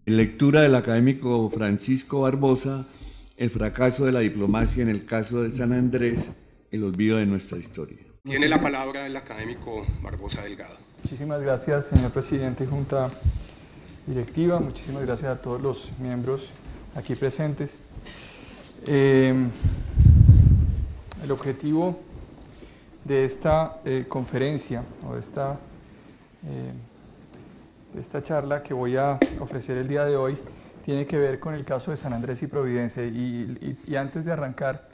Lectura del académico Francisco Barbosa, El fracaso de la diplomacia en el caso de San Andrés, el olvido de nuestra historia. Tiene la palabra el académico Barbosa Delgado. Muchísimas gracias, señor presidente y junta directiva. Muchísimas gracias a todos los miembros aquí presentes. El objetivo de esta conferencia o de esta charla que voy a ofrecer el día de hoy tiene que ver con el caso de San Andrés y Providencia. Y antes de arrancar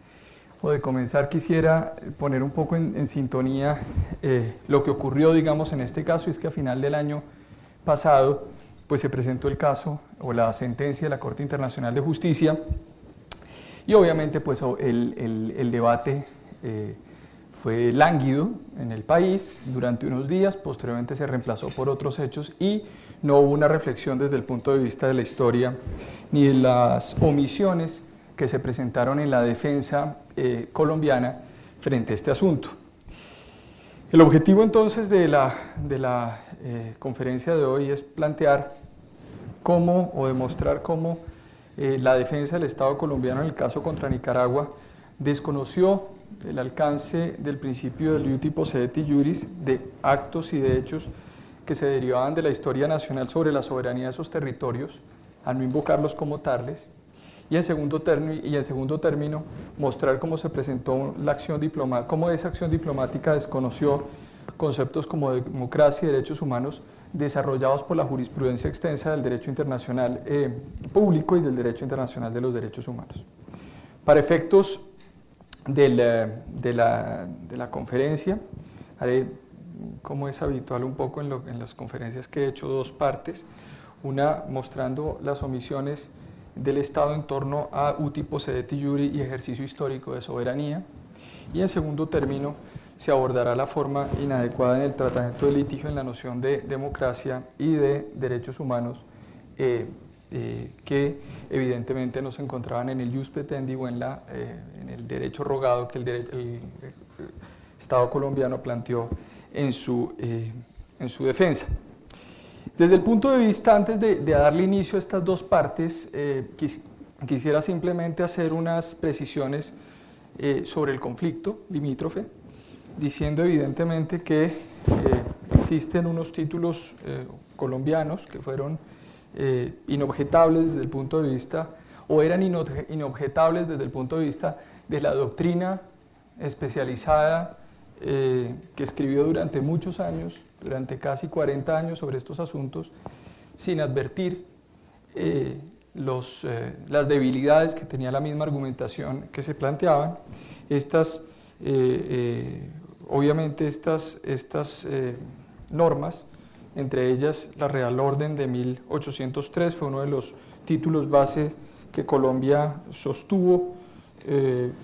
o de comenzar, quisiera poner un poco en sintonía lo que ocurrió, digamos, en este caso, y es que a final del año pasado pues se presentó el caso o la sentencia de la Corte Internacional de Justicia, y obviamente pues el debate fue lánguido en el país durante unos días. Posteriormente se reemplazó por otros hechos y no hubo una reflexión desde el punto de vista de la historia ni de las omisiones que se presentaron en la defensa colombiana frente a este asunto. El objetivo entonces de la conferencia de hoy es plantear cómo o demostrar cómo la defensa del Estado colombiano en el caso contra Nicaragua desconoció el alcance del principio del iuti possedeti iuris, de actos y de hechos que se derivaban de la historia nacional sobre la soberanía de esos territorios, al no invocarlos como tales, y en segundo término mostrar cómo se presentó la acción diplomática, cómo esa acción diplomática desconoció conceptos como democracia y derechos humanos desarrollados por la jurisprudencia extensa del derecho internacional público y del derecho internacional de los derechos humanos. Para efectos de la conferencia, haré, como es habitual un poco en las conferencias que he hecho, dos partes, una mostrando las omisiones del Estado en torno a uti possedeti iuri y ejercicio histórico de soberanía, y en segundo término se abordará la forma inadecuada en el tratamiento del litigio en la noción de democracia y de derechos humanos que evidentemente no se encontraban en el ius petendi o en el derecho rogado que el Estado colombiano planteó en su defensa. Desde el punto de vista, antes de darle inicio a estas dos partes, quisiera simplemente hacer unas precisiones sobre el conflicto limítrofe, diciendo evidentemente que existen unos títulos colombianos que fueron inobjetables desde el punto de vista, o eran inobjetables desde el punto de vista de la doctrina especializada que escribió durante muchos años, durante casi 40 años sobre estos asuntos, sin advertir las debilidades que tenía la misma argumentación que se planteaban. Obviamente estas normas, entre ellas la Real Orden de 1803, fue uno de los títulos base que Colombia sostuvo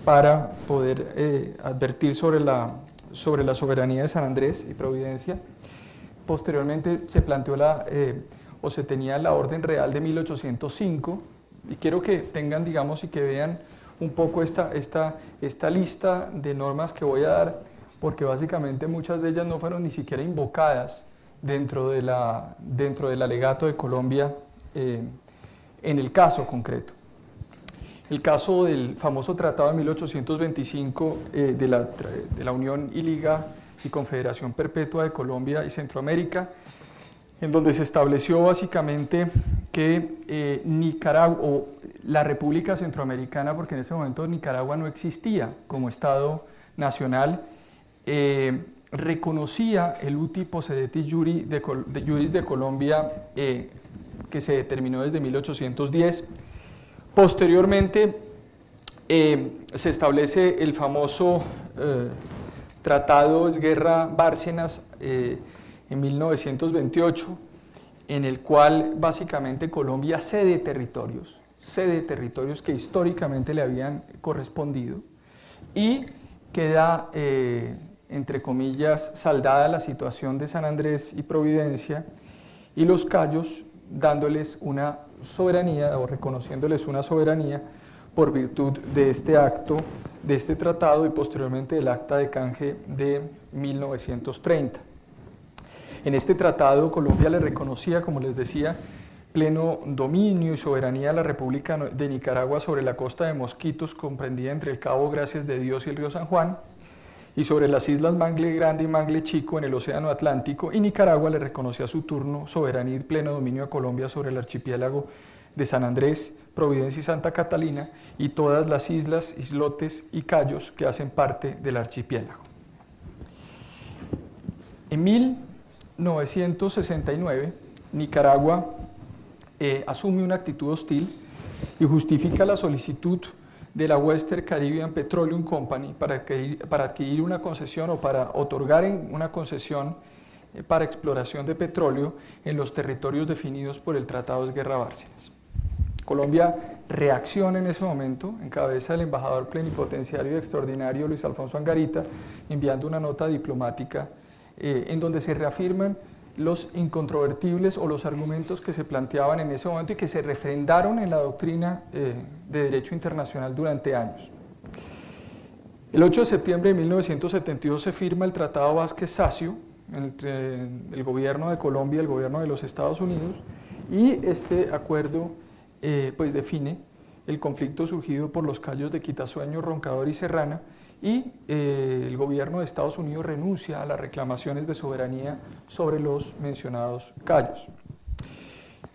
para poder advertir sobre la soberanía de San Andrés y Providencia. Posteriormente se planteó se tenía la Orden Real de 1805, y quiero que tengan, digamos, y que vean un poco esta lista de normas que voy a dar, porque básicamente muchas de ellas no fueron ni siquiera invocadas dentro del alegato de Colombia en el caso concreto. El caso del famoso Tratado de 1825 de la Unión y Liga y Confederación Perpetua de Colombia y Centroamérica, en donde se estableció básicamente que Nicaragua, o la República Centroamericana, porque en ese momento Nicaragua no existía como Estado nacional, reconocía el uti possedeti iuris de Colombia que se determinó desde 1810. Posteriormente se establece el famoso Tratado Esguerra-Bárcenas en 1928, en el cual básicamente Colombia cede territorios que históricamente le habían correspondido, y queda, entre comillas, saldada la situación de San Andrés y Providencia y los Cayos, dándoles una soberanía o reconociéndoles una soberanía por virtud de este acto, de este tratado, y posteriormente del acta de canje de 1930. En este tratado Colombia le reconocía, como les decía, pleno dominio y soberanía de la República de Nicaragua sobre la costa de Mosquitos, comprendida entre el Cabo Gracias de Dios y el río San Juan, y sobre las islas Mangle Grande y Mangle Chico en el Océano Atlántico, y Nicaragua le reconoció a su turno soberanía y pleno dominio a Colombia sobre el archipiélago de San Andrés, Providencia y Santa Catalina, y todas las islas, islotes y cayos que hacen parte del archipiélago. En 1969, Nicaragua asume una actitud hostil y justifica la solicitud de la Western Caribbean Petroleum Company para adquirir una concesión o para otorgar una concesión para exploración de petróleo en los territorios definidos por el Tratado de Guerra Bárcenas. Colombia reacciona en ese momento, en cabeza del embajador plenipotenciario y extraordinario Luis Alfonso Angarita, enviando una nota diplomática en donde se reafirman los incontrovertibles o los argumentos que se planteaban en ese momento y que se refrendaron en la doctrina de derecho internacional durante años. El 8 de septiembre de 1972 se firma el Tratado Vázquez-Sacio entre el gobierno de Colombia y el gobierno de los Estados Unidos, y este acuerdo pues define el conflicto surgido por los cayos de Quitasueño, Roncador y Serrana, y el gobierno de Estados Unidos renuncia a las reclamaciones de soberanía sobre los mencionados cayos.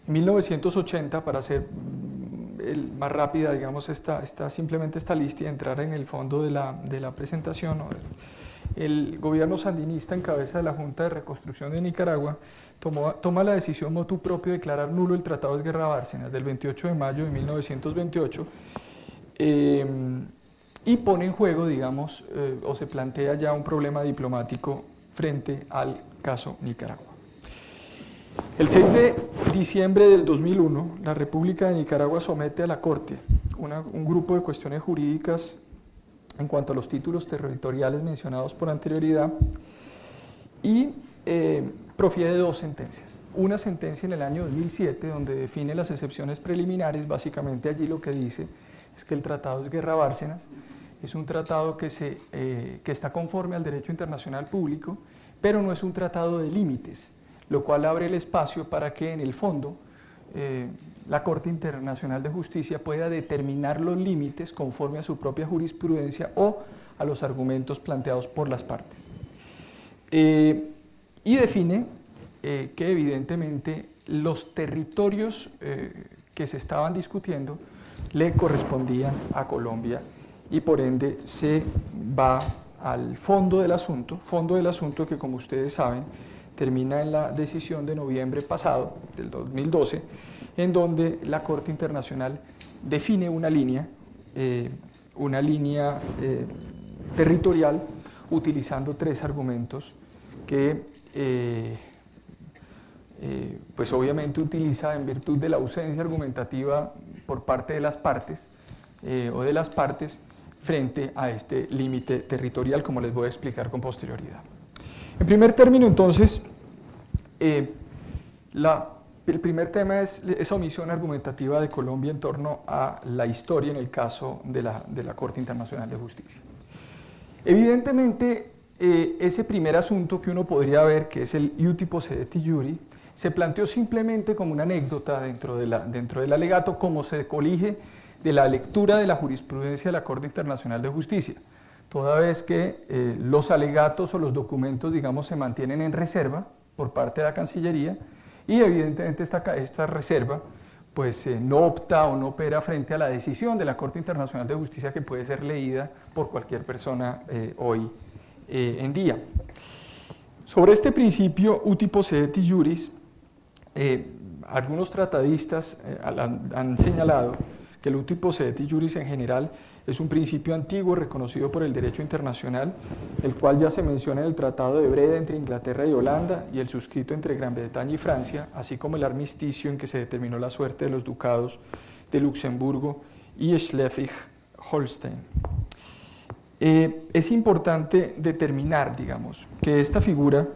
En 1980, para ser más rápida, digamos, simplemente esta lista y entrar en el fondo de la presentación, ¿no? El gobierno sandinista, en cabeza de la Junta de Reconstrucción de Nicaragua, toma la decisión motu propio de declarar nulo el Tratado de Guerra Bárcenas del 28 de mayo de 1928, y pone en juego, digamos, o se plantea ya un problema diplomático frente al caso Nicaragua. El 6 de diciembre del 2001, la República de Nicaragua somete a la Corte un grupo de cuestiones jurídicas en cuanto a los títulos territoriales mencionados por anterioridad, y profiere dos sentencias. Una sentencia en el año 2007, donde define las excepciones preliminares. Básicamente allí lo que dice es que el Tratado de Guerra Bárcenas es un tratado que está conforme al derecho internacional público, pero no es un tratado de límites, lo cual abre el espacio para que en el fondo la Corte Internacional de Justicia pueda determinar los límites conforme a su propia jurisprudencia o a los argumentos planteados por las partes. Y define que evidentemente los territorios que se estaban discutiendo le correspondían a Colombia, y por ende se va al fondo del asunto que, como ustedes saben, termina en la decisión de noviembre pasado, del 2012, en donde la Corte Internacional define una línea territorial utilizando tres argumentos que pues obviamente utiliza en virtud de la ausencia argumentativa por parte de las partes frente a este límite territorial, como les voy a explicar con posterioridad. En primer término, entonces, el primer tema es esa omisión argumentativa de Colombia en torno a la historia en el caso de la Corte Internacional de Justicia. Evidentemente, ese primer asunto que uno podría ver, que es el iuti possidetis iuri, se planteó simplemente como una anécdota dentro del alegato, como se colige de la lectura de la jurisprudencia de la Corte Internacional de Justicia, toda vez que los alegatos o los documentos, digamos, se mantienen en reserva por parte de la Cancillería, y evidentemente esta reserva pues no opta o no opera frente a la decisión de la Corte Internacional de Justicia, que puede ser leída por cualquier persona hoy en día. Sobre este principio uti possidetis iuris, algunos tratadistas han señalado que el uti possidetis iuris en general es un principio antiguo reconocido por el derecho internacional, el cual ya se menciona en el Tratado de Breda entre Inglaterra y Holanda y el suscrito entre Gran Bretaña y Francia, así como el armisticio en que se determinó la suerte de los ducados de Luxemburgo y Schleswig-Holstein. Es importante determinar, digamos, que esta figura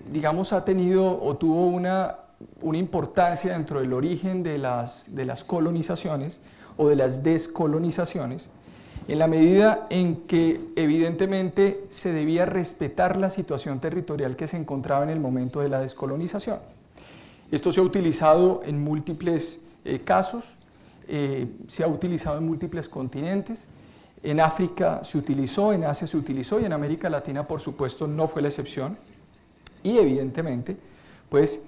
digamos, ha tenido o tuvo una importancia dentro del origen de las colonizaciones o de las descolonizaciones, en la medida en que evidentemente se debía respetar la situación territorial que se encontraba en el momento de la descolonización. Esto se ha utilizado en múltiples casos, se ha utilizado en múltiples continentes. En África se utilizó, en Asia se utilizó y en América Latina, por supuesto, no fue la excepción. Y evidentemente, pues,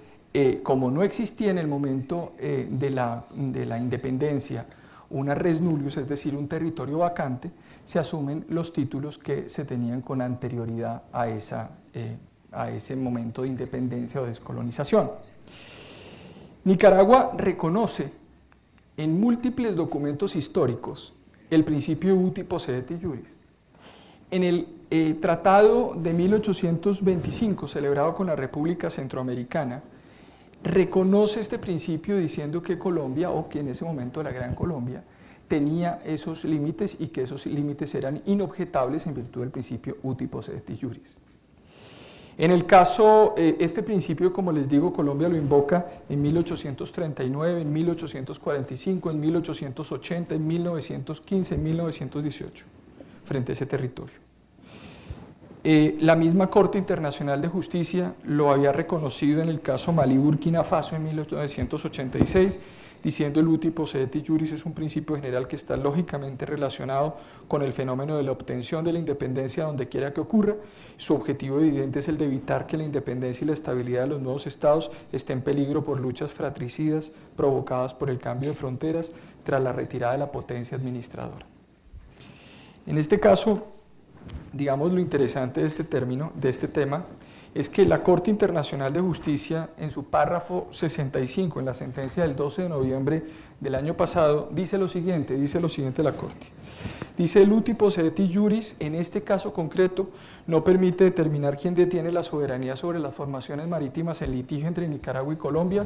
como no existía en el momento de la independencia una res nullius, es decir, un territorio vacante, se asumen los títulos que se tenían con anterioridad a ese momento de independencia o descolonización. Nicaragua reconoce en múltiples documentos históricos el principio uti possidetis iuris. En el tratado de 1825, celebrado con la República Centroamericana, reconoce este principio diciendo que Colombia, o que en ese momento la Gran Colombia, tenía esos límites y que esos límites eran inobjetables en virtud del principio uti possidetis iuris. En el caso, este principio, como les digo, Colombia lo invoca en 1839, en 1845, en 1880, en 1915, en 1918, frente a ese territorio. La misma Corte Internacional de Justicia lo había reconocido en el caso Malí-Burkina Faso en 1986, diciendo el uti possidetis iuris es un principio general que está lógicamente relacionado con el fenómeno de la obtención de la independencia donde quiera que ocurra. Su objetivo evidente es el de evitar que la independencia y la estabilidad de los nuevos estados esté en peligro por luchas fratricidas provocadas por el cambio de fronteras tras la retirada de la potencia administradora. En este caso, digamos, lo interesante de este término, de este tema, es que la Corte Internacional de Justicia, en su párrafo 65, en la sentencia del 12 de noviembre del año pasado, dice lo siguiente la Corte. Dice, el uti possidetis iuris, en este caso concreto, no permite determinar quién detiene la soberanía sobre las formaciones marítimas en litigio entre Nicaragua y Colombia,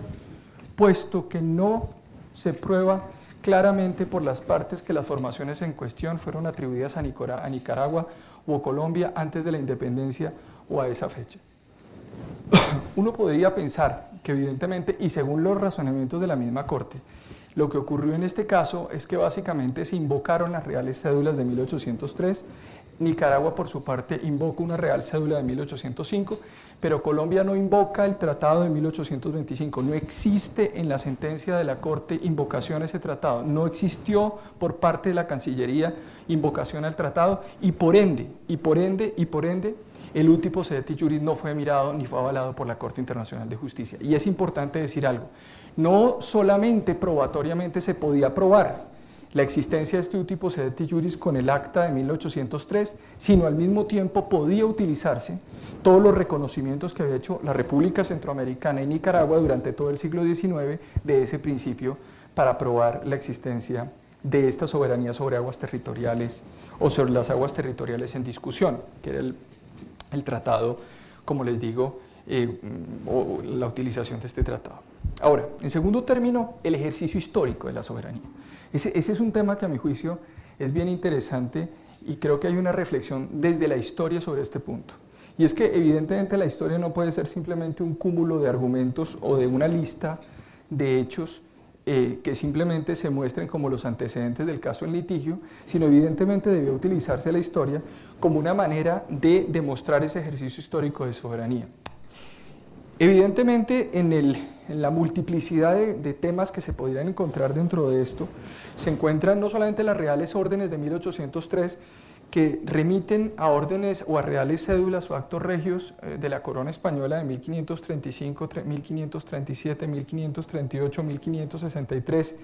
puesto que no se prueba claramente por las partes que las formaciones en cuestión fueron atribuidas a Nicaragua o Colombia antes de la independencia o a esa fecha. Uno podría pensar que evidentemente, y según los razonamientos de la misma Corte, lo que ocurrió en este caso es que básicamente se invocaron las reales cédulas de 1803, Nicaragua por su parte invoca una real cédula de 1805, pero Colombia no invoca el tratado de 1825, no existe en la sentencia de la Corte invocación a ese tratado, no existió por parte de la Cancillería invocación al tratado y por ende, el uti possidetis iuris no fue mirado ni fue avalado por la Corte Internacional de Justicia. Y es importante decir algo, no solamente probatoriamente se podía probar la existencia de este uti possidetis iuris con el acta de 1803, sino al mismo tiempo podía utilizarse todos los reconocimientos que había hecho la República Centroamericana y Nicaragua durante todo el siglo XIX de ese principio para probar la existencia de esta soberanía sobre aguas territoriales o sobre las aguas territoriales en discusión, que era el tratado, como les digo, o la utilización de este tratado. Ahora, en segundo término, el ejercicio histórico de la soberanía. Ese es un tema que a mi juicio es bien interesante y creo que hay una reflexión desde la historia sobre este punto. Y es que evidentemente la historia no puede ser simplemente un cúmulo de argumentos o de una lista de hechos que simplemente se muestren como los antecedentes del caso en litigio, sino evidentemente debe utilizarse la historia como una manera de demostrar ese ejercicio histórico de soberanía. Evidentemente, en la multiplicidad de temas que se podrían encontrar dentro de esto, se encuentran no solamente las reales órdenes de 1803, que remiten a órdenes o a reales cédulas o actos regios de la corona española de 1535, 1537, 1538, 1563,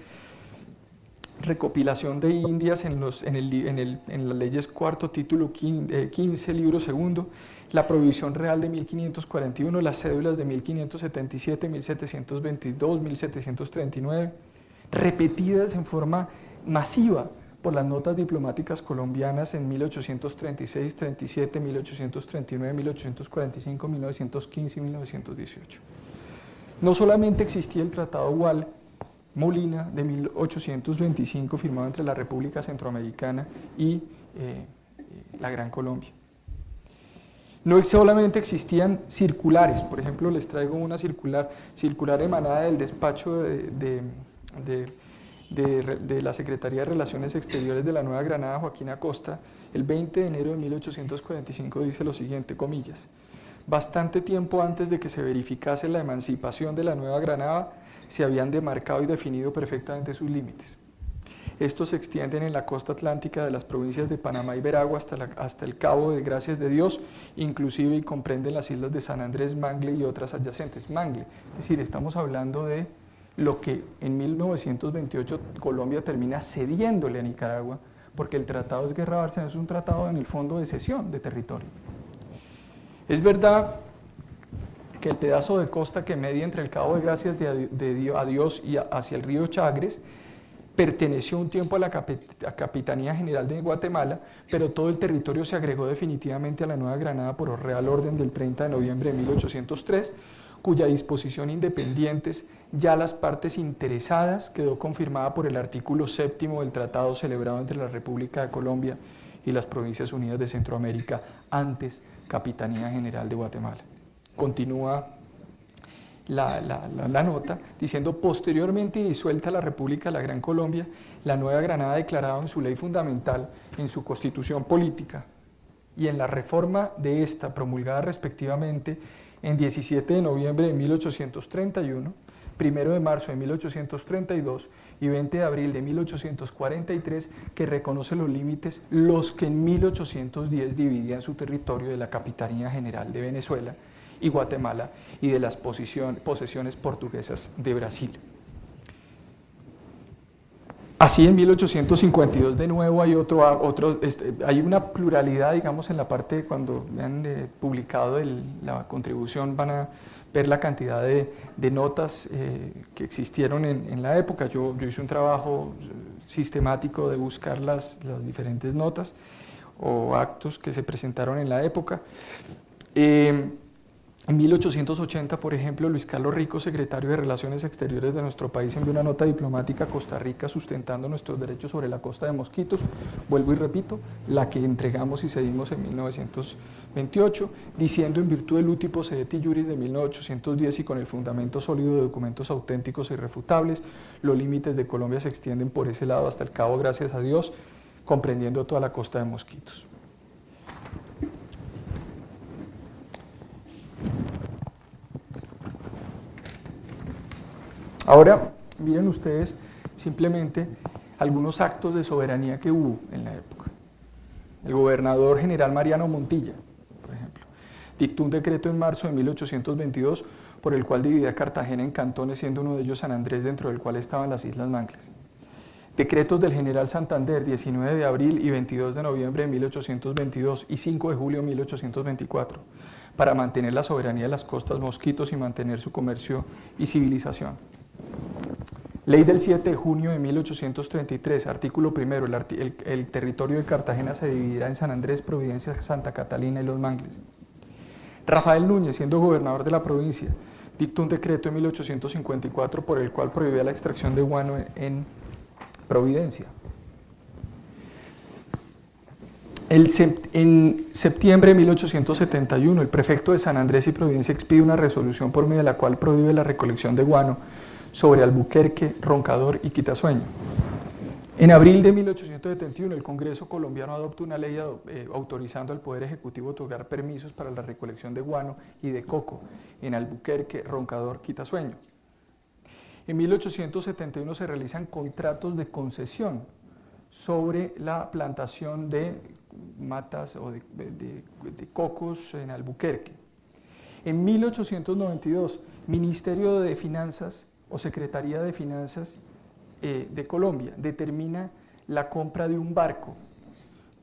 recopilación de Indias en las leyes cuarto, título 15, libro segundo, la prohibición real de 1541, las cédulas de 1577, 1722, 1739, repetidas en forma masiva por las notas diplomáticas colombianas en 1836, 37, 1839, 1845, 1915 y 1918. No solamente existía el Tratado Gual-Molina de 1825 firmado entre la República Centroamericana y la Gran Colombia. No solamente existían circulares, por ejemplo, les traigo una circular emanada del despacho de de la Secretaría de Relaciones Exteriores de la Nueva Granada, Joaquín Acosta, el 20 de enero de 1845 dice lo siguiente, comillas: bastante tiempo antes de que se verificase la emancipación de la Nueva Granada, se habían demarcado y definido perfectamente sus límites. Estos se extienden en la costa atlántica de las provincias de Panamá y Veragua hasta el Cabo de Gracias de Dios, inclusive y comprenden las islas de San Andrés, Mangle y otras adyacentes. Mangle, es decir, estamos hablando de lo que en 1928 Colombia termina cediéndole a Nicaragua, porque el Tratado de Guerra Bárcena es un tratado en el fondo de cesión de territorio. Es verdad que el pedazo de costa que media entre el Cabo de Gracias a Dios y hacia el río Chagres perteneció un tiempo a la Capitanía General de Guatemala, pero todo el territorio se agregó definitivamente a la Nueva Granada por Real Orden del 30 de noviembre de 1803, cuya disposición independientes ya las partes interesadas quedó confirmada por el artículo 7º del tratado celebrado entre la República de Colombia y las Provincias Unidas de Centroamérica, antes Capitanía General de Guatemala. Continúa la nota diciendo: posteriormente disuelta la República de la Gran Colombia, la Nueva Granada ha declarado en su ley fundamental, en su constitución política y en la reforma de esta promulgada respectivamente en 17 de noviembre de 1831, 1 de marzo de 1832 y 20 de abril de 1843, que reconoce los límites, los que en 1810 dividían su territorio de la Capitanía General de Venezuela y Guatemala y de las posesiones portuguesas de Brasil. Así en 1852 de nuevo hay hay una pluralidad, digamos, en la parte cuando han publicado la contribución van a ver la cantidad de notas que existieron en la época. Yo hice un trabajo sistemático de buscar las diferentes notas o actos que se presentaron en la época. En 1880, por ejemplo, Luis Carlos Rico, secretario de Relaciones Exteriores de nuestro país, envió una nota diplomática a Costa Rica sustentando nuestros derechos sobre la costa de Mosquitos, vuelvo y repito, la que entregamos y cedimos en 1928, diciendo: en virtud del Uti Possidetis Juris de 1810 y con el fundamento sólido de documentos auténticos e irrefutables, los límites de Colombia se extienden por ese lado hasta el Cabo, gracias a Dios, comprendiendo toda la costa de Mosquitos. Ahora, miren ustedes simplemente algunos actos de soberanía que hubo en la época. El gobernador general Mariano Montilla, por ejemplo, dictó un decreto en marzo de 1822 por el cual dividía Cartagena en cantones, siendo uno de ellos San Andrés, dentro del cual estaban las Islas Mangles. Decretos del general Santander, 19 de abril y 22 de noviembre de 1822 y 5 de julio de 1824, para mantener la soberanía de las costas Mosquitos y mantener su comercio y civilización. Ley del 7 de junio de 1833, artículo primero, el territorio de Cartagena se dividirá en San Andrés, Providencia, Santa Catalina y Los Mangles. Rafael Núñez, siendo gobernador de la provincia, dictó un decreto en 1854 por el cual prohibía la extracción de guano en Providencia. En septiembre de 1871, el prefecto de San Andrés y Providencia expide una resolución por medio de la cual prohíbe la recolección de guano sobre Albuquerque, Roncador y Quitasueño. En abril de 1871, el Congreso colombiano adopta una ley autorizando al Poder Ejecutivo a otorgar permisos para la recolección de guano y de coco en Albuquerque, Roncador, Quitasueño. En 1871 se realizan contratos de concesión sobre la plantación de matas o de cocos en Albuquerque. En 1892, Ministerio de Finanzas o Secretaría de Finanzas de Colombia determina la compra de un barco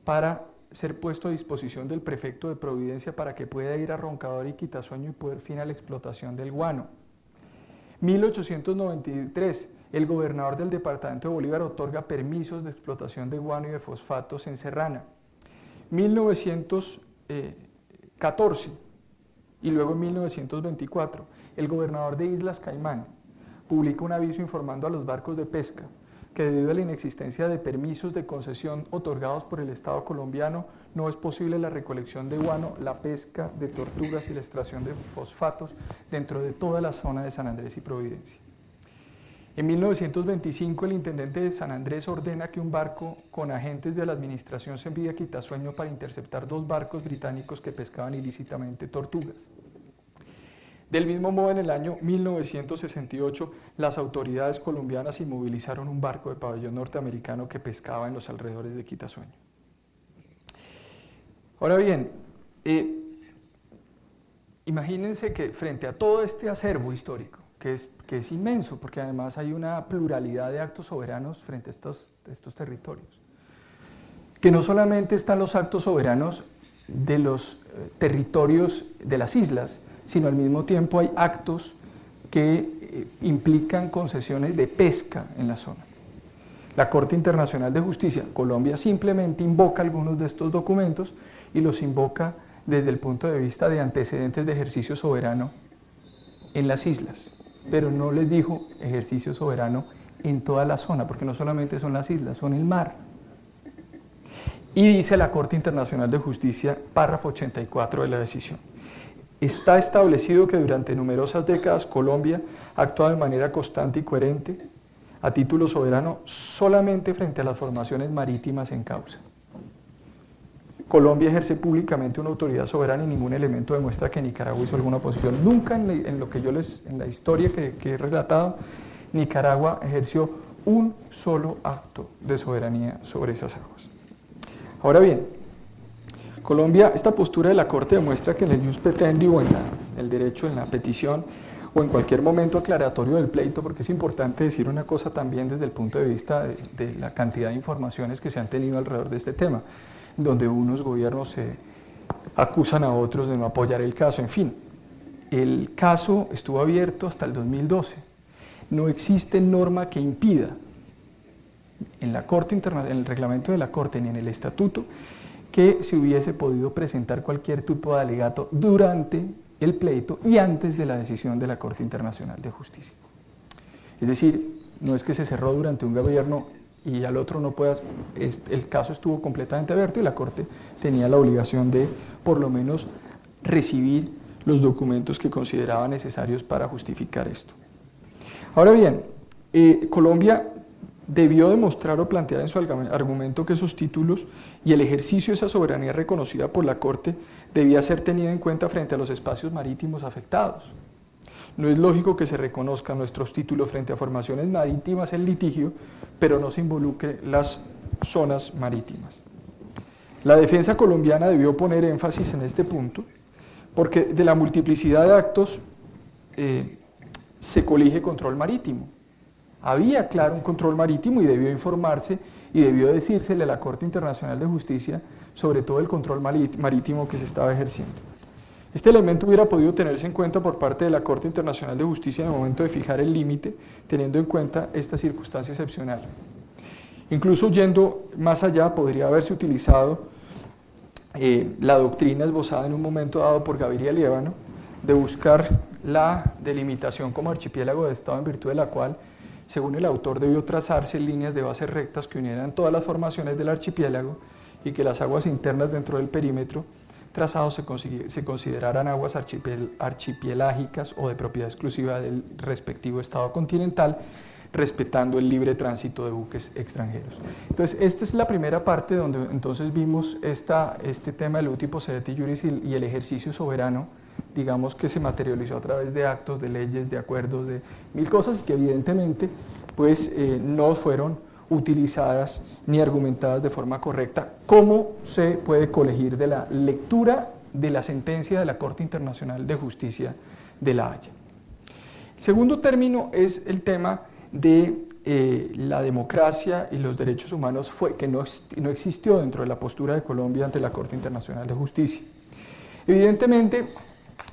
para ser puesto a disposición del prefecto de Providencia para que pueda ir a Roncador y Quitasueño y poder fin a la explotación del guano. 1893, el gobernador del departamento de Bolívar otorga permisos de explotación de guano y de fosfatos en Serrana. 1914 y luego en 1924, el gobernador de Islas Caimán publica un aviso informando a los barcos de pesca que debido a la inexistencia de permisos de concesión otorgados por el Estado colombiano, no es posible la recolección de guano, la pesca de tortugas y la extracción de fosfatos dentro de toda la zona de San Andrés y Providencia. En 1925 el intendente de San Andrés ordena que un barco con agentes de la administración se envíe a Quitasueño para interceptar 2 barcos británicos que pescaban ilícitamente tortugas. Del mismo modo, en el año 1968, las autoridades colombianas inmovilizaron un barco de pabellón norteamericano que pescaba en los alrededores de Quitasueño. Ahora bien, imagínense que frente a todo este acervo histórico, que es inmenso, porque además hay una pluralidad de actos soberanos frente a estos territorios, que no solamente están los actos soberanos de los territorios de las islas, sino al mismo tiempo hay actos que implican concesiones de pesca en la zona. La Corte Internacional de Justicia, Colombia simplemente invoca algunos de estos documentos y los invoca desde el punto de vista de antecedentes de ejercicio soberano en las islas, pero no les dijo ejercicio soberano en toda la zona, porque no solamente son las islas, son el mar. Y dice la Corte Internacional de Justicia, párrafo 84 de la decisión: está establecido que durante numerosas décadas Colombia ha actuado de manera constante y coherente a título soberano solamente frente a las formaciones marítimas en causa. Colombia ejerce públicamente una autoridad soberana y ningún elemento demuestra que Nicaragua hizo alguna oposición. Nunca en la historia que he relatado, Nicaragua ejerció un solo acto de soberanía sobre esas aguas. Ahora bien, Colombia, esta postura de la Corte demuestra que en el ius petendi o en el derecho, en la petición o en cualquier momento aclaratorio del pleito, porque es importante decir una cosa también desde el punto de vista de la cantidad de informaciones que se han tenido alrededor de este tema, donde unos gobiernos se acusan a otros de no apoyar el caso. En fin, el caso estuvo abierto hasta el 2012. No existe norma que impida en la Corte Internacional, en el reglamento de la Corte ni en el estatuto, que se hubiese podido presentar cualquier tipo de alegato durante el pleito y antes de la decisión de la Corte Internacional de Justicia. Es decir, no es que se cerró durante un gobierno y al otro no puedas, el caso estuvo completamente abierto y la Corte tenía la obligación de, por lo menos, recibir los documentos que consideraba necesarios para justificar esto. Ahora bien, Colombia debió demostrar o plantear en su argumento que esos títulos y el ejercicio de esa soberanía reconocida por la Corte debía ser tenida en cuenta frente a los espacios marítimos afectados. No es lógico que se reconozcan nuestros títulos frente a formaciones marítimas en litigio, pero no se involucre las zonas marítimas. La defensa colombiana debió poner énfasis en este punto, porque de la multiplicidad de actos se colige control marítimo. Había, claro, un control marítimo y debió informarse y debió decírsele a la Corte Internacional de Justicia sobre todo el control marítimo que se estaba ejerciendo. Este elemento hubiera podido tenerse en cuenta por parte de la Corte Internacional de Justicia en el momento de fijar el límite, teniendo en cuenta esta circunstancia excepcional. Incluso yendo más allá, podría haberse utilizado la doctrina esbozada en un momento dado por Gaviria Liévano, de buscar la delimitación como archipiélago de Estado en virtud de la cual, según el autor, debió trazarse líneas de bases rectas que unieran todas las formaciones del archipiélago y que las aguas internas dentro del perímetro trazado se consideraran aguas archipielágicas o de propiedad exclusiva del respectivo estado continental, respetando el libre tránsito de buques extranjeros. Entonces, esta es la primera parte donde entonces vimos este tema del uti possidetis iuris y el ejercicio soberano, digamos, que se materializó a través de actos, de leyes, de acuerdos, de mil cosas, y que evidentemente pues, no fueron utilizadas ni argumentadas de forma correcta, como se puede colegir de la lectura de la sentencia de la Corte Internacional de Justicia de La Haya. El segundo término es el tema de la democracia y los derechos humanos, que no existió dentro de la postura de Colombia ante la Corte Internacional de Justicia. Evidentemente,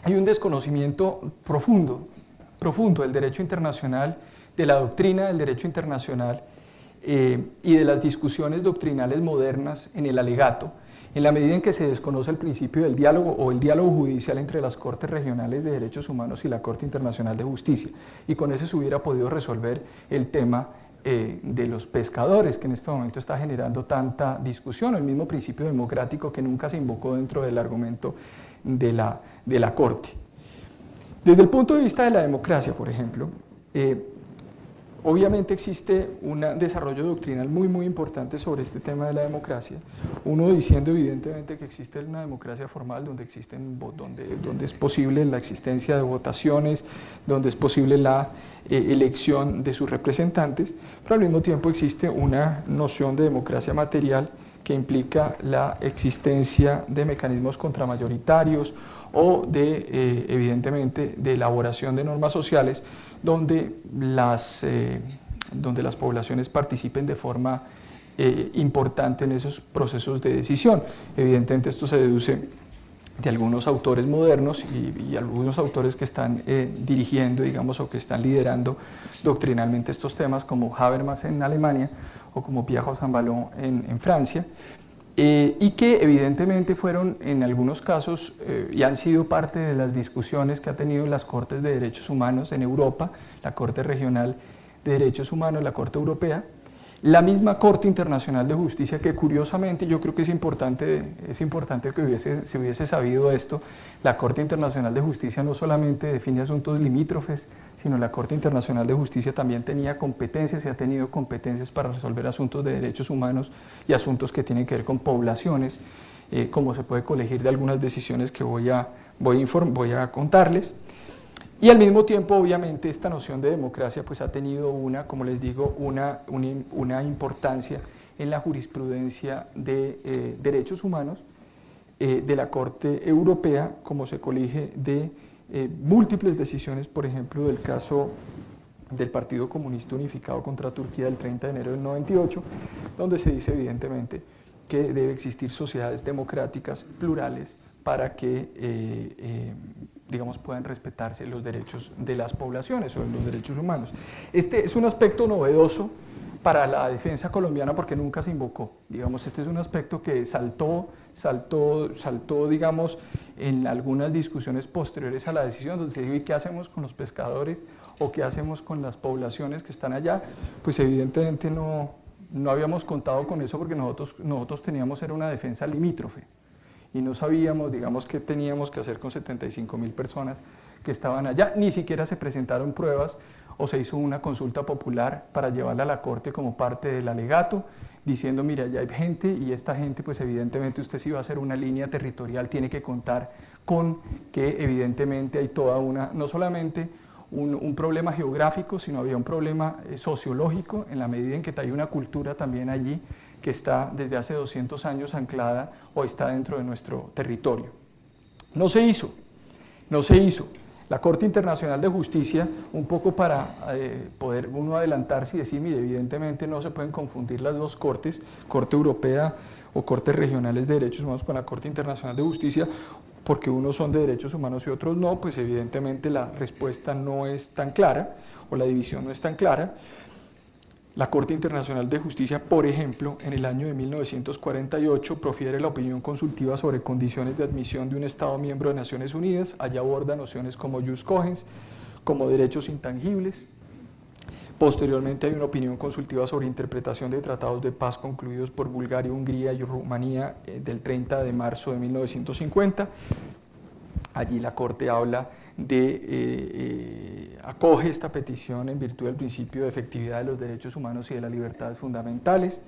hay un desconocimiento profundo del derecho internacional, de la doctrina del derecho internacional y de las discusiones doctrinales modernas en el alegato, en la medida en que se desconoce el principio del diálogo o el diálogo judicial entre las Cortes Regionales de Derechos Humanos y la Corte Internacional de Justicia. Y con eso se hubiera podido resolver el tema de los pescadores, que en este momento está generando tanta discusión, el mismo principio democrático que nunca se invocó dentro del argumento de la Corte. Desde el punto de vista de la democracia, por ejemplo, Obviamente existe un desarrollo doctrinal muy importante sobre este tema de la democracia, uno diciendo evidentemente que existe una democracia formal donde es posible la existencia de votaciones, donde es posible la elección de sus representantes, pero al mismo tiempo existe una noción de democracia material que implica la existencia de mecanismos contramayoritarios o evidentemente, de elaboración de normas sociales donde las poblaciones participen de forma importante en esos procesos de decisión. Evidentemente esto se deduce de algunos autores modernos y algunos autores que están dirigiendo, digamos, o que están liderando doctrinalmente estos temas, como Habermas en Alemania o como Pierre Rosanvallon en Francia, y que evidentemente fueron en algunos casos y han sido parte de las discusiones que ha tenido las Cortes de Derechos Humanos en Europa, la Corte Regional de Derechos Humanos, la Corte Europea, la misma Corte Internacional de Justicia, que curiosamente yo creo que es importante que se hubiese sabido esto. La Corte Internacional de Justicia no solamente define asuntos limítrofes, sino la Corte Internacional de Justicia también tenía competencias y ha tenido competencias para resolver asuntos de derechos humanos y asuntos que tienen que ver con poblaciones, como se puede colegir de algunas decisiones que voy a contarles. Y al mismo tiempo, obviamente, esta noción de democracia pues, ha tenido como les digo, una importancia en la jurisprudencia de derechos humanos de la Corte Europea, como se colige de múltiples decisiones, por ejemplo, del caso del Partido Comunista Unificado contra Turquía del 30 de enero del 98, donde se dice evidentemente que debe existir sociedades democráticas plurales para que digamos, puedan respetarse los derechos de las poblaciones o los derechos humanos. Este es un aspecto novedoso para la defensa colombiana porque nunca se invocó. Digamos, este es un aspecto que saltó, digamos, en algunas discusiones posteriores a la decisión, donde se dijo, ¿y qué hacemos con los pescadores o qué hacemos con las poblaciones que están allá? Pues evidentemente no habíamos contado con eso porque nosotros teníamos era una defensa limítrofe y no sabíamos, digamos, qué teníamos que hacer con 75.000 personas que estaban allá. Ni siquiera se presentaron pruebas o se hizo una consulta popular para llevarla a la Corte como parte del alegato, diciendo, mira, ya hay gente y esta gente, pues evidentemente usted si va a hacer una línea territorial tiene que contar con que evidentemente hay toda no solamente un problema geográfico, sino había un problema sociológico en la medida en que hay una cultura también allí que está desde hace 200 años anclada o está dentro de nuestro territorio. No se hizo. La Corte Internacional de Justicia, un poco para poder uno adelantarse y decir, mire, evidentemente no se pueden confundir las dos cortes, Corte Europea o Cortes Regionales de Derechos Humanos con la Corte Internacional de Justicia, porque unos son de derechos humanos y otros no, pues evidentemente la respuesta no es tan clara o la división no es tan clara. La Corte Internacional de Justicia, por ejemplo, en el año de 1948 profiere la opinión consultiva sobre condiciones de admisión de un Estado miembro de Naciones Unidas. Allá aborda nociones como jus cogens, como derechos intangibles. Posteriormente hay una opinión consultiva sobre interpretación de tratados de paz concluidos por Bulgaria, Hungría y Rumanía del 30 de marzo de 1950. Allí la Corte habla acoge esta petición en virtud del principio de efectividad de los derechos humanos y de las libertades fundamentales.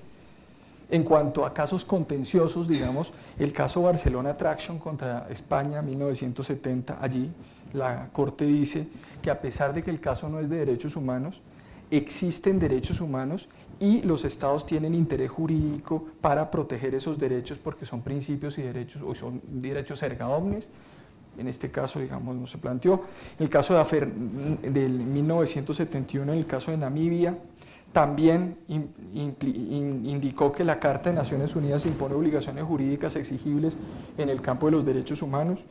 En cuanto a casos contenciosos, digamos, el caso Barcelona Traction contra España, 1970, allí la Corte dice que a pesar de que el caso no es de derechos humanos, existen derechos humanos y los estados tienen interés jurídico para proteger esos derechos porque son principios y derechos, o son derechos erga omnes. En este caso, digamos, no se planteó. En el caso del 1971, en el caso de Namibia, también indicó que la Carta de Naciones Unidas impone obligaciones jurídicas exigibles en el campo de los derechos humanos,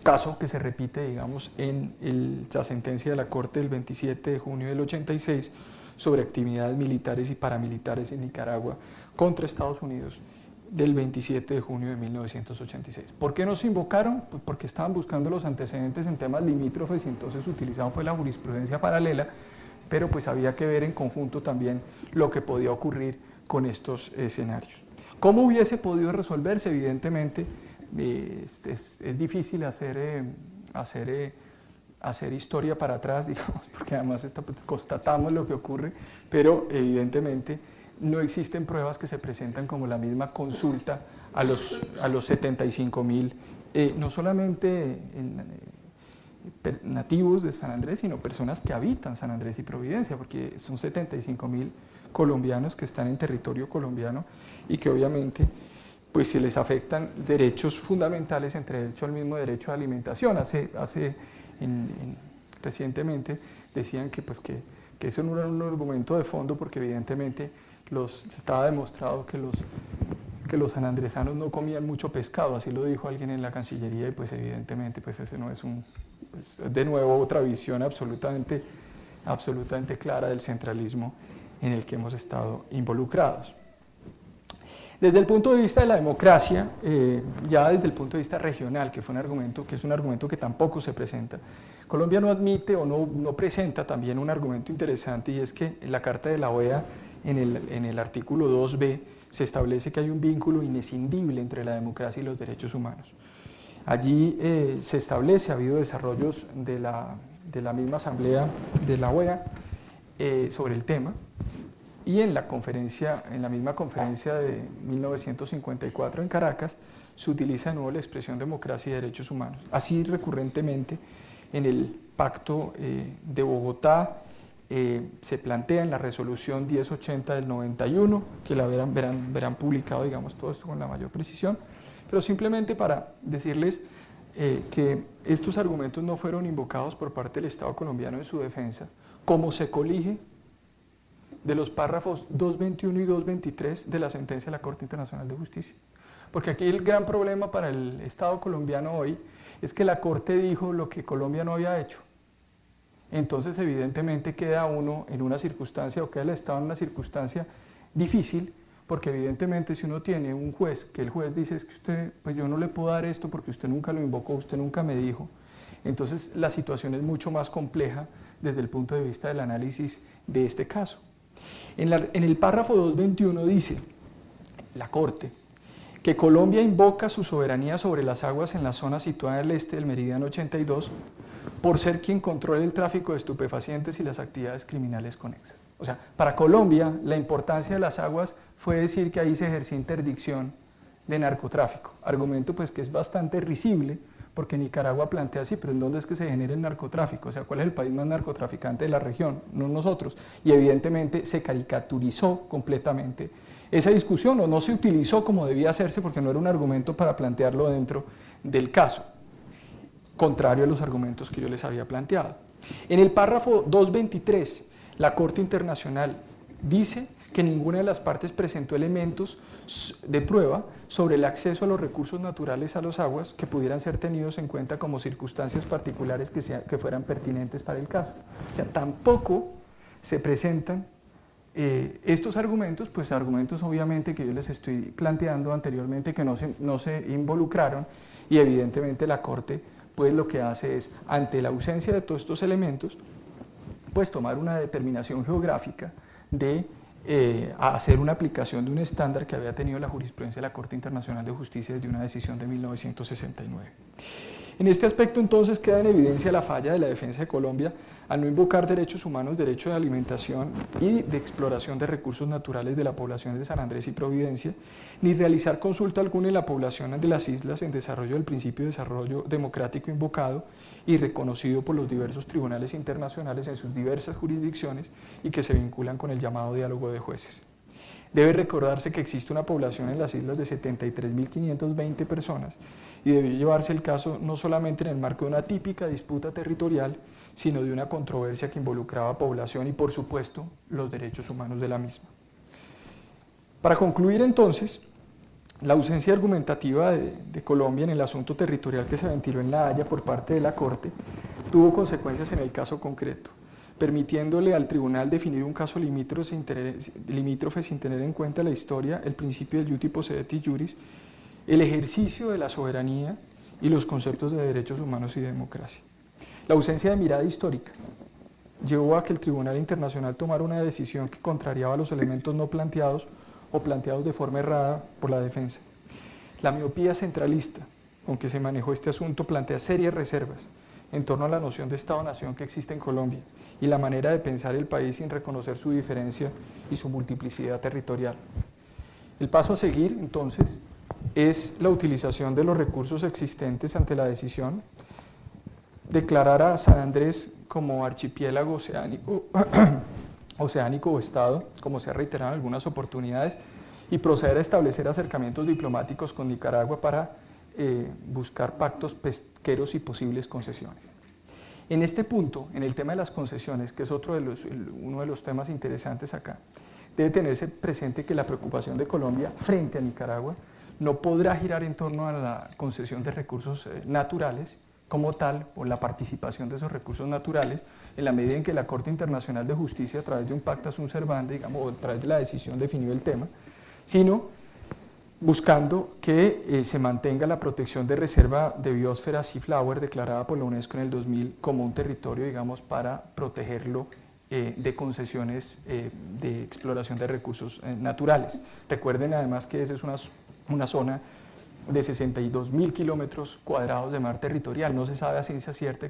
caso que se repite, digamos, en la sentencia de la Corte del 27 de junio del 86 sobre actividades militares y paramilitares en Nicaragua contra Estados Unidos, del 27 de junio de 1986. ¿Por qué no se invocaron? Pues porque estaban buscando los antecedentes en temas limítrofes y entonces utilizaban fue la jurisprudencia paralela, pero pues había que ver en conjunto también lo que podía ocurrir con estos escenarios. ¿Cómo hubiese podido resolverse? Evidentemente es difícil hacer hacer historia para atrás, digamos, porque además pues, constatamos lo que ocurre, pero evidentemente no existen pruebas que se presentan como la misma consulta a los 75.000, no solamente nativos de San Andrés, sino personas que habitan San Andrés y Providencia, porque son 75.000 colombianos que están en territorio colombiano y que obviamente pues se les afectan derechos fundamentales, entre ellos el mismo derecho a alimentación. Recientemente decían que eso no era un argumento de fondo, porque evidentemente estaba demostrado que los sanandresanos no comían mucho pescado, así lo dijo alguien en la Cancillería, y pues evidentemente pues ese no es de nuevo otra visión absolutamente clara del centralismo en el que hemos estado involucrados. Desde el punto de vista de la democracia, ya desde el punto de vista regional, que es un argumento que tampoco se presenta, Colombia no admite o no presenta también un argumento interesante, y es que en la Carta de la OEA, en el artículo 2b, se establece que hay un vínculo inescindible entre la democracia y los derechos humanos. Allí se establece, ha habido desarrollos de la misma asamblea de la OEA sobre el tema, y en la misma conferencia de 1954 en Caracas, se utiliza de nuevo la expresión democracia y derechos humanos. Así recurrentemente en el Pacto de Bogotá se plantea en la resolución 1080 del 91, que la verán publicado, digamos, todo esto con la mayor precisión, pero simplemente para decirles que estos argumentos no fueron invocados por parte del Estado colombiano en su defensa, como se colige de los párrafos 221 y 223 de la sentencia de la Corte Internacional de Justicia. Porque aquí el gran problema para el Estado colombiano hoy es que la Corte dijo lo que Colombia no había hecho. Entonces evidentemente queda uno en una circunstancia, o queda el Estado en una circunstancia difícil, porque evidentemente si uno tiene un juez, que el juez dice es que usted, pues yo no le puedo dar esto porque usted nunca lo invocó, usted nunca me dijo, entonces la situación es mucho más compleja desde el punto de vista del análisis de este caso. En el párrafo 221 dice la Corte que Colombia invoca su soberanía sobre las aguas en la zona situada al este del meridiano 82 por ser quien controla el tráfico de estupefacientes y las actividades criminales conexas. O sea, para Colombia la importancia de las aguas fue decir que ahí se ejercía interdicción de narcotráfico, argumento pues que es bastante risible, porque Nicaragua plantea así, pero ¿en dónde es que se genera el narcotráfico? O sea, ¿cuál es el país más narcotraficante de la región? No nosotros. Y evidentemente se caricaturizó completamente esa discusión, o no se utilizó como debía hacerse, porque no era un argumento para plantearlo dentro del caso, contrario a los argumentos que yo les había planteado. En el párrafo 223, la Corte Internacional dice que ninguna de las partes presentó elementos de prueba sobre el acceso a los recursos naturales a las aguas que pudieran ser tenidos en cuenta como circunstancias particulares que fueran pertinentes para el caso. O sea, tampoco se presentan estos argumentos, pues argumentos obviamente que yo les estoy planteando anteriormente que no se involucraron, y evidentemente la Corte pues lo que hace es, ante la ausencia de todos estos elementos, pues tomar una determinación geográfica de hacer una aplicación de un estándar que había tenido la jurisprudencia de la Corte Internacional de Justicia desde una decisión de 1969. En este aspecto entonces queda en evidencia la falla de la defensa de Colombia al no invocar derechos humanos, derecho de alimentación y de exploración de recursos naturales de la población de San Andrés y Providencia, ni realizar consulta alguna en la población de las islas en desarrollo del principio de desarrollo democrático invocado y reconocido por los diversos tribunales internacionales en sus diversas jurisdicciones y que se vinculan con el llamado diálogo de jueces. Debe recordarse que existe una población en las islas de 73.520 personas y debe llevarse el caso no solamente en el marco de una típica disputa territorial, sino de una controversia que involucraba población y, por supuesto, los derechos humanos de la misma. Para concluir, entonces, la ausencia argumentativa de Colombia en el asunto territorial que se ventiló en La Haya por parte de la Corte tuvo consecuencias en el caso concreto, permitiéndole al tribunal definir un caso limítrofe sin tener en cuenta la historia, el principio del iuti possidetis juris, el ejercicio de la soberanía y los conceptos de derechos humanos y de democracia. La ausencia de mirada histórica llevó a que el Tribunal Internacional tomara una decisión que contrariaba los elementos no planteados o planteados de forma errada por la defensa. La miopía centralista con que se manejó este asunto plantea serias reservas en torno a la noción de Estado-Nación que existe en Colombia y la manera de pensar el país sin reconocer su diferencia y su multiplicidad territorial. El paso a seguir, entonces, es la utilización de los recursos existentes ante la decisión, declarar a San Andrés como archipiélago oceánico, oceánico o Estado, como se ha reiterado en algunas oportunidades, y proceder a establecer acercamientos diplomáticos con Nicaragua para buscar pactos pesqueros y posibles concesiones. En este punto, en el tema de las concesiones, que es uno de los temas interesantes acá, debe tenerse presente que la preocupación de Colombia frente a Nicaragua no podrá girar en torno a la concesión de recursos naturales como tal, o la participación de esos recursos naturales, en la medida en que la Corte Internacional de Justicia, a través de un pacta sunt servanda, digamos, o a través de la decisión definió el tema, sino buscando que se mantenga la protección de reserva de biosfera Sea Flower declarada por la UNESCO en el 2000 como un territorio, digamos, para protegerlo de concesiones de exploración de recursos naturales. Recuerden además que esa es una zona de 62.000 kilómetros cuadrados de mar territorial. No se sabe a ciencia cierta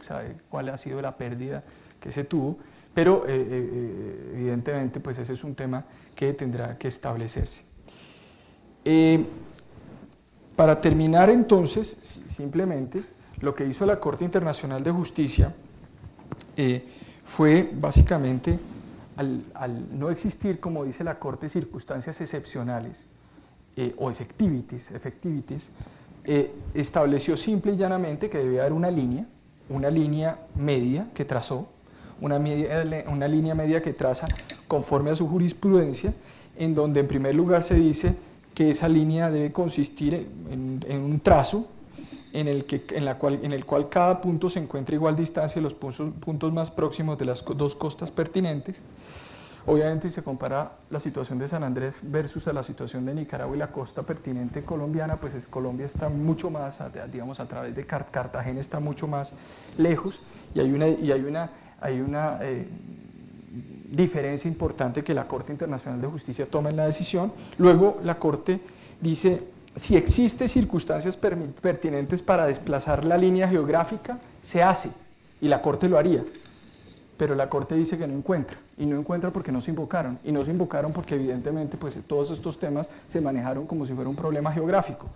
cuál ha sido la pérdida que se tuvo, pero evidentemente pues ese es un tema que tendrá que establecerse. Para terminar entonces, simplemente, lo que hizo la Corte Internacional de Justicia fue básicamente, al no existir, como dice la Corte, circunstancias excepcionales o effectivities, estableció simple y llanamente que debía haber una línea media que trazó, una línea media que traza conforme a su jurisprudencia, en donde en primer lugar se dice que esa línea debe consistir en un trazo en el cual cada punto se encuentra a igual distancia de los puntos más próximos de las dos costas pertinentes. Obviamente, si se compara la situación de San Andrés versus a la situación de Nicaragua y la costa pertinente colombiana, pues Colombia está mucho más, digamos, a través de Cartagena está mucho más lejos, y hay una diferencia importante que la Corte Internacional de Justicia toma en la decisión. Luego la Corte dice, si existen circunstancias pertinentes para desplazar la línea geográfica, se hace, y la Corte lo haría, pero la Corte dice que no encuentra, y no encuentra porque no se invocaron, y no se invocaron porque evidentemente pues, todos estos temas se manejaron como si fuera un problema geográfico.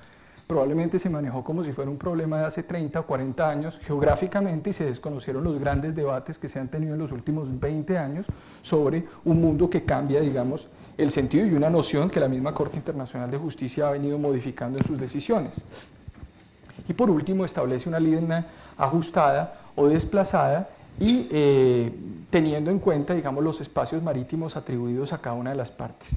Probablemente se manejó como si fuera un problema de hace 30 o 40 años geográficamente, y se desconocieron los grandes debates que se han tenido en los últimos 20 años sobre un mundo que cambia, digamos, el sentido, y una noción que la misma Corte Internacional de Justicia ha venido modificando en sus decisiones. Y por último establece una línea ajustada o desplazada y teniendo en cuenta, digamos, los espacios marítimos atribuidos a cada una de las partes.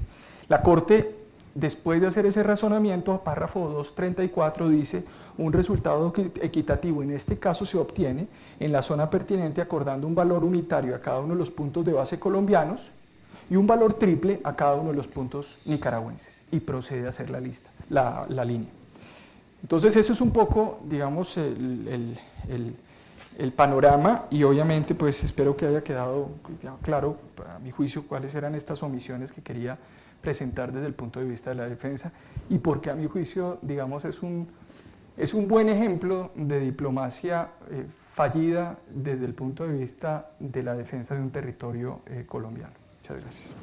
La Corte, después de hacer ese razonamiento, párrafo 234 dice, un resultado equitativo en este caso se obtiene en la zona pertinente acordando un valor unitario a cada uno de los puntos de base colombianos y un valor triple a cada uno de los puntos nicaragüenses, y procede a hacer la línea. Entonces eso es un poco, digamos, el panorama, y obviamente pues espero que haya quedado claro, a mi juicio, cuáles eran estas omisiones que quería presentar desde el punto de vista de la defensa, y porque a mi juicio, digamos, es un buen ejemplo de diplomacia fallida desde el punto de vista de la defensa de un territorio colombiano. Muchas gracias.